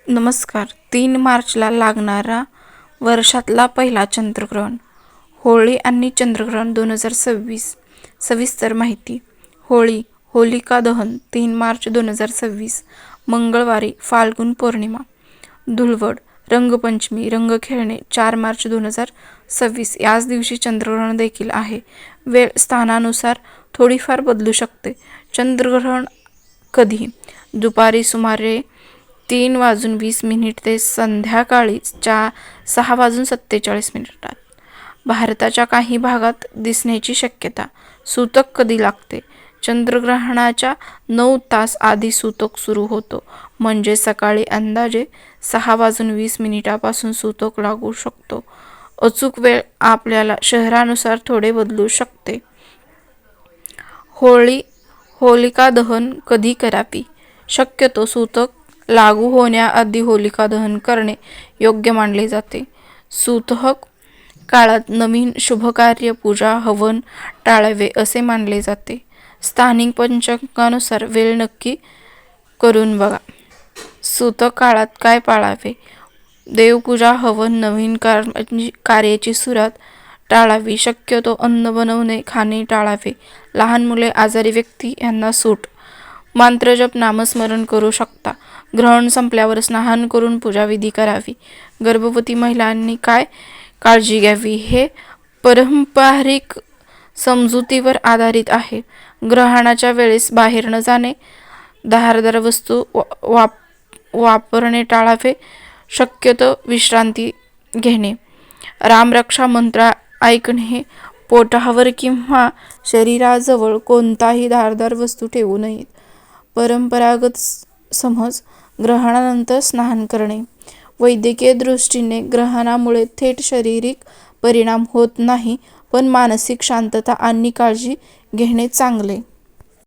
नमस्कार. 3 मार्चला लागणारा वर्षातला पहिला चंद्रग्रहण. होळी आणि चंद्रग्रहण 2026. सविस्तर माहिती. होळी, होलिका दहन 3 मार्च 2026 मंगळवारी फाल्गुन पौर्णिमा. धुळवड, रंगपंचमी, रंग खेळणे 4 मार्च 2026 याच दिवशी चंद्रग्रहण देखील आहे. वेळ स्थानानुसार थोडीफार बदलू शकते. चंद्रग्रहण कधी? दुपारी सुमारे 3:20 ते संध्याकाळी 6:47 भारताच्या काही भागात दिसण्याची शक्यता. सूतक कधी लागते? चंद्रग्रहणाच्या 9 तास आधी सूतक सुरू होतो, म्हणजे सकाळी अंदाजे 6:20 पासून सूतक लागू शकतो. अचूक वेळ आपल्याला शहरानुसार थोडे बदलू शकते. होलिका दहन कधी करावी? शक्यतो सूतक लागू होण्याआधी होलिका दहन करणे योग्य मानले जाते. सूतक काळात नवीन शुभकार्य, पूजा, हवन टाळावे असे मानले जाते. स्थानिक पंचांगानुसार वेळ नक्की करून बघा. सूतक काळात काय पाळावे? देवपूजा, हवन, नवीन कार्याची सुरुवात टाळावी. शक्यतो अन्न बनवणे, खाणे टाळावे. लहान मुले, आजारी व्यक्ती यांना सूट. मंत्रजप, नामस्मरण करू शकता. ग्रहण संपल्यावर स्नान करून पूजाविधी करावी. गर्भवती महिलांनी काय काळजी घ्यावी? हे पारंपरिक समजुतीवर आधारित आहे. ग्रहणाच्या वेळेस बाहेर न जाणे, धारदार वस्तू वापरणे टाळावे. शक्यतो विश्रांती घेणे. रामरक्षा मंत्र ऐकणे. पोटावर किंवा शरीराजवळ कोणताही धारदार वस्तू ठेवू नयेत. परंपरागत समज. ग्रहणानंतर स्नान करणे. वैद्यकीय दृष्टीने ग्रहणामुळे थेट शारीरिक परिणाम होत नाही, पण मानसिक शांतता आणि काळजी घेणे चांगले.